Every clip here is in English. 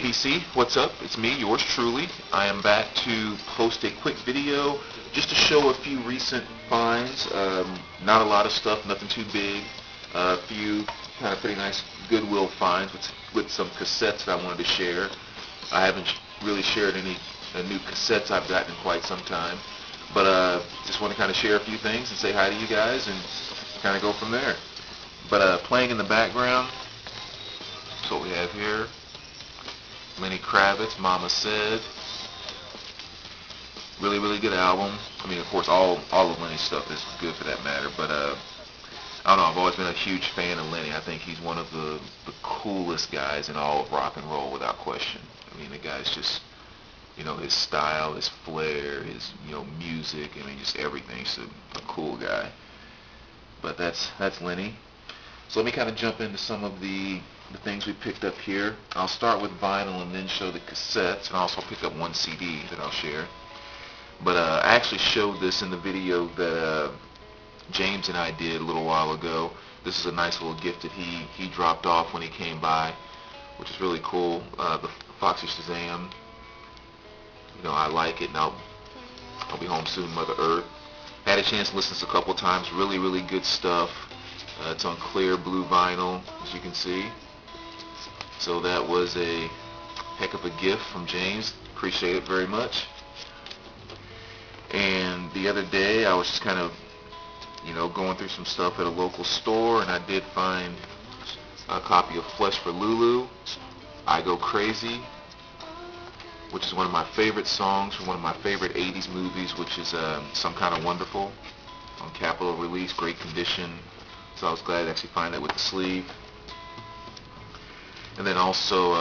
BC, what's up? It's me, yours truly. I am back to post a quick video just to show a few recent finds. Not a lot of stuff, nothing too big. A few kind of pretty nice Goodwill finds with some cassettes that I wanted to share. I haven't really shared any new cassettes I've gotten in quite some time. But just want to kind of share a few things and say hi to you guys and kind of go from there. But playing in the background, that's what we have here. Lenny Kravitz, Mama Said. Really, really good album. I mean, of course, all of Lenny's stuff is good for that matter. But I don't know. I've always been a huge fan of Lenny. I think he's one of the coolest guys in all of rock and roll, without question. I mean, the guy's just, his style, his flair, his music. I mean, just everything. He's a cool guy. But that's Lenny. So let me kind of jump into some of the things we picked up here. I'll start with vinyl and then show the cassettes, and also pick up one CD that I'll share. But I actually showed this in the video that James and I did a little while ago. This is a nice little gift that he dropped off when he came by, which is really cool. The Foxy Shazam. I like it, and I'll be home soon, Mother Earth. Had a chance to listen to this a couple times. Really, really good stuff. It's on clear blue vinyl, as you can see. So that was a heck of a gift from James. Appreciate it very much. And the other day, I was just kind of, going through some stuff at a local store, and I did find a copy of Flesh for Lulu, I Go Crazy, which is one of my favorite songs from one of my favorite 80s movies, which is Some Kind of Wonderful, on Capitol release, great condition. So I was glad to actually find that with the sleeve. And then also,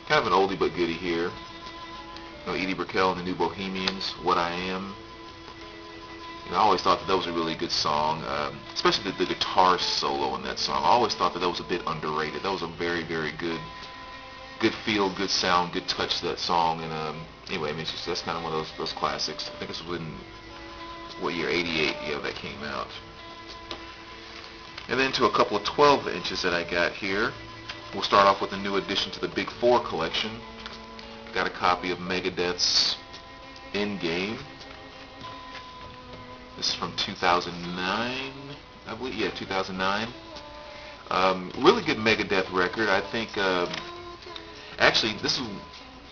kind of an oldie but goodie here. Edie Brickell and the New Bohemians, What I Am. I always thought that was a really good song, especially the guitar solo in that song. I always thought that was a bit underrated. That was a very, very good feel, good sound, good touch to that song. And anyway, I mean, that's kind of one of those classics. I think this was in, what year, 88, yeah, that came out. And then to a couple of 12 inches that I got here. We'll start off with a new addition to the Big Four collection. Got a copy of Megadeth's Endgame. This is from 2009, I believe. Yeah, 2009. Really good Megadeth record. I think, actually, this is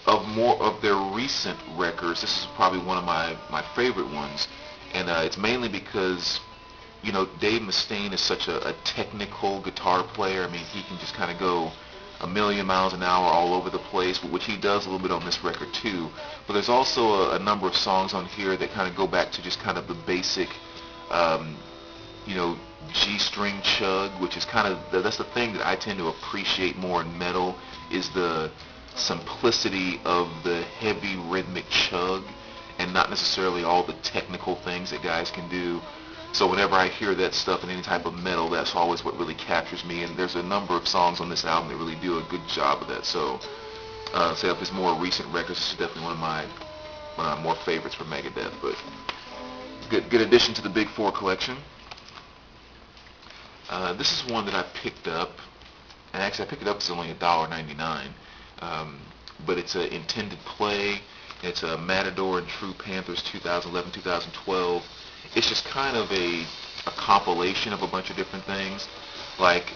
more of their recent records. This is probably one of my favorite ones. And it's mainly because Dave Mustaine is such a technical guitar player. I mean, he can just kind of go a million miles an hour all over the place, which he does a little bit on this record too. But there's also a number of songs on here that kind of go back to just kind of the basic, G-string chug, which is kind of, that's the thing that I tend to appreciate more in metal, is the simplicity of the heavy rhythmic chug, and not necessarily all the technical things that guys can do. So whenever I hear that stuff in any type of metal, that's always what really captures me. And there's a number of songs on this album that really do a good job of that. So, say if it's more recent records, this is definitely one of my more favorites for Megadeth. But good addition to the Big Four collection. This is one that I picked up, and actually I picked it up. It's only $1.99, but it's an intended play. It's a Matador and True Panthers 2011-2012. It's just kind of a compilation of a bunch of different things. Like,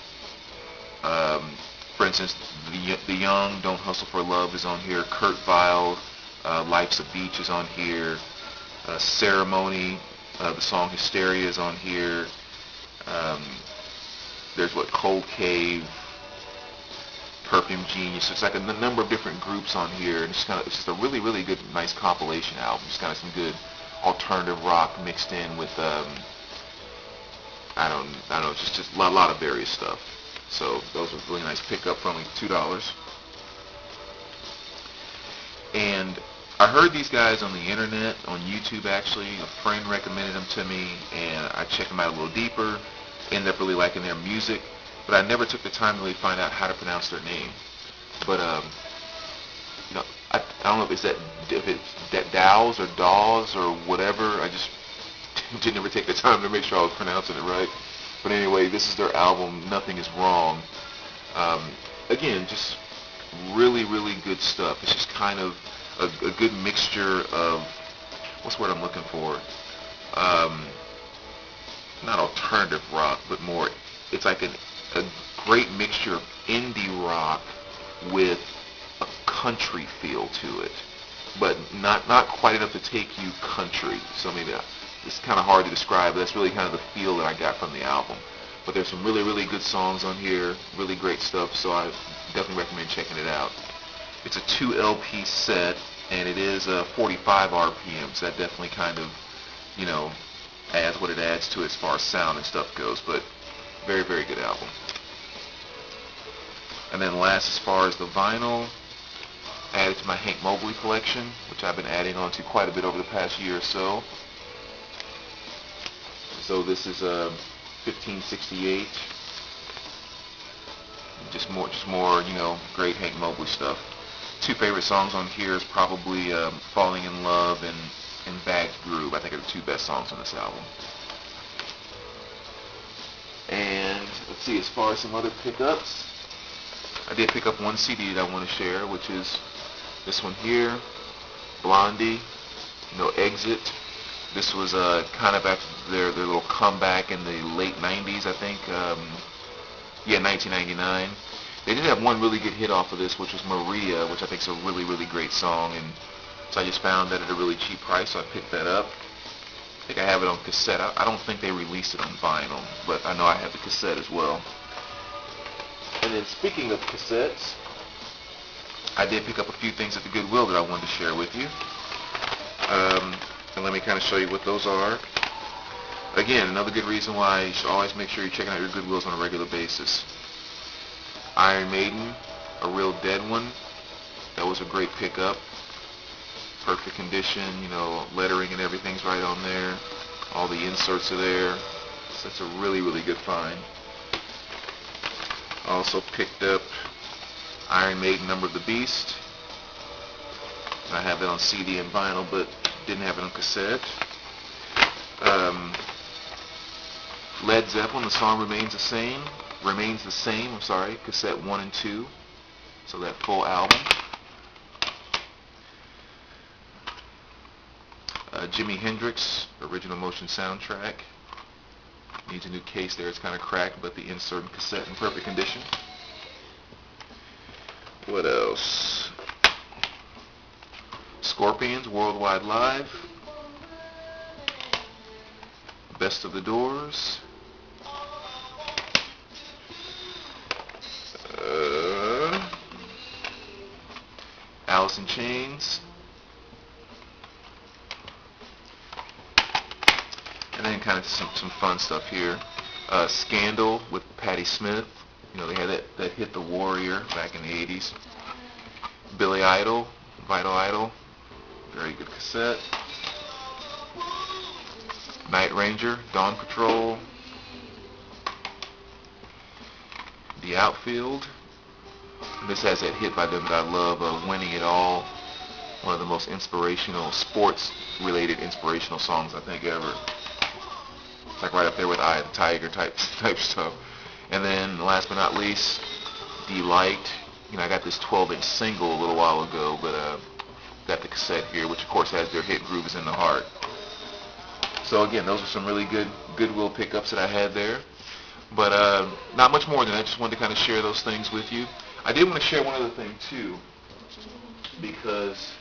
for instance, The Young, Don't Hustle for Love is on here. Kurt Vile, Life's a Beach is on here. Ceremony, the song Hysteria is on here. There's Cold Cave, Perfume Genius. It's like a number of different groups on here, and it's just a really, really good, nice compilation album. Just kind of some good alternative rock mixed in with I don't know, just a lot of various stuff. So those were really nice pickup for only $2. And I heard these guys on the internet, on YouTube actually. A friend recommended them to me, and I checked them out a little deeper. Ended up really liking their music, but I never took the time to really find out how to pronounce their name. But I don't know if it's Dows or Dawes or whatever. I just didn't ever take the time to make sure I was pronouncing it right. But anyway, this is their album, Nothing Is Wrong. Again, just really, really good stuff. It's just kind of a good mixture of, what's the word I'm looking for? Um, Not alternative rock, but more, it's like a great mixture of indie rock with a country feel to it, but not quite enough to take you country. So maybe it's kind of hard to describe, but that's really kind of the feel that I got from the album. But there's some really, really good songs on here, really great stuff, so I definitely recommend checking it out. It's a 2 LP set, and it is 45 RPM, so that definitely kind of, you know, adds what it adds to it as far as sound and stuff goes, but very, very good album. And then last, as far as the vinyl, added to my Hank Mobley collection, which I've been adding on to quite a bit over the past year or so. So this is 1568. Just more, you know, great Hank Mobley stuff. Two favorite songs on here is probably Falling in Love and Bad Groove. I think are the two best songs on this album. And let's see, as far as some other pickups, I did pick up one CD that I want to share, which is this one here, Blondie, Exit. This was kind of after their little comeback in the late 90s, I think. 1999. They did have one really good hit off of this, which was Maria, which I think is a really, really great song. And so I just found that at a really cheap price, so I picked that up. I think I have it on cassette. I don't think they released it on vinyl, but I know I have the cassette as well. And then speaking of cassettes, I did pick up a few things at the Goodwill that I wanted to share with you. And let me kind of show you what those are. Again, another good reason why you should always make sure you're checking out your Goodwills on a regular basis. Iron Maiden, a real dead one. That was a great pickup. Perfect condition, lettering and everything's right on there. All the inserts are there. So that's a really, really good find. Also picked up Iron Maiden, Number of the Beast. I have it on CD and vinyl, but didn't have it on cassette. Led Zeppelin, The Song Remains the Same. Cassette 1 and 2. So that full album. Jimi Hendrix, original motion soundtrack. Needs a new case there. It's kind of cracked, but the insert and cassette in perfect condition. What else? Scorpions, Worldwide Live. Best of the Doors. Alice in Chains. And then kind of some fun stuff here. Scandal with Patti Smith. They had that hit The Warrior back in the 80s. Billy Idol, Vital Idol. Very good cassette. Night Ranger, Dawn Patrol. The Outfield. And this has that hit by them that I love, Winning It All. One of the most inspirational, sports-related inspirational songs I think ever. It's like right up there with Eye of the Tiger type stuff. And then last but not least, Delight. I got this 12-inch single a little while ago, but got the cassette here, which of course has their hit Groove Is in the Heart. So again, those are some really good Goodwill pickups that I had there. But not much more than that. I just wanted to kind of share those things with you. I did want to share one other thing too, because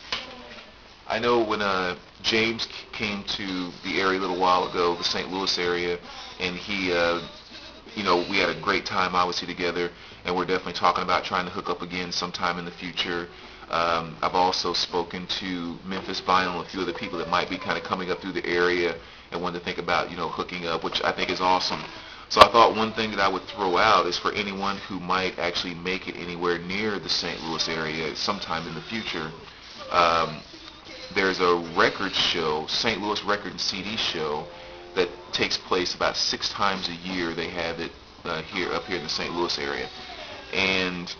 I know when James came to the area a little while ago, the St. Louis area, and he, we had a great time obviously together, and we're definitely talking about trying to hook up again sometime in the future. I've also spoken to Memphis Vinyl and a few other people that might be kind of coming up through the area and wanted to think about, hooking up, which I think is awesome. So I thought one thing that I would throw out is for anyone who might actually make it anywhere near the St. Louis area sometime in the future, there's a record show, St. Louis Record and CD show, that takes place about 6 times a year. They have it up here in the St. Louis area. And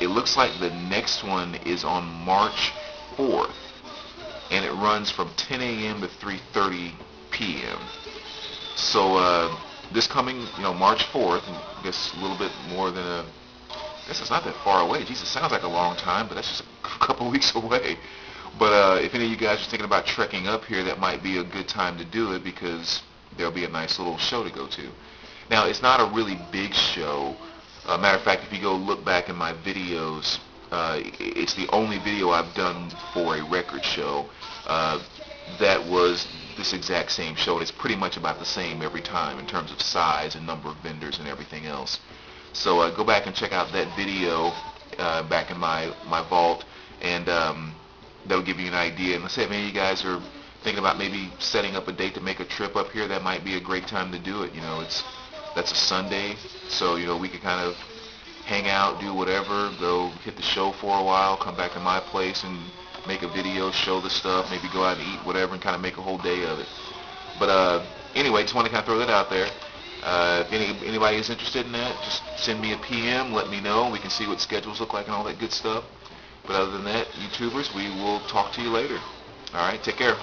it looks like the next one is on March 4th. And it runs from 10 a.m. to 3:30 p.m. So this coming, March 4th, I guess a little bit more than This is not that far away. Jesus, sounds like a long time, but that's just a couple weeks away. But if any of you guys are thinking about trekking up here, that might be a good time to do it because there'll be a nice little show to go to. Now, it's not a really big show. Matter of fact, if you go look back in my videos, it's the only video I've done for a record show that was this exact same show. It's pretty much about the same every time in terms of size and number of vendors and everything else. So go back and check out that video back in my vault, and that'll give you an idea. And let's say if any of you guys are thinking about maybe setting up a date to make a trip up here, that might be a great time to do it. You know, that's a Sunday, so you know we could kind of hang out, do whatever, go hit the show for a while, come back to my place and make a video, show the stuff, maybe go out and eat, whatever, and kind of make a whole day of it. But anyway, just want to kind of throw that out there. If anybody is interested in that, just send me a PM, let me know. We can see what schedules look like and all that good stuff. But other than that, YouTubers, we will talk to you later. All right, take care.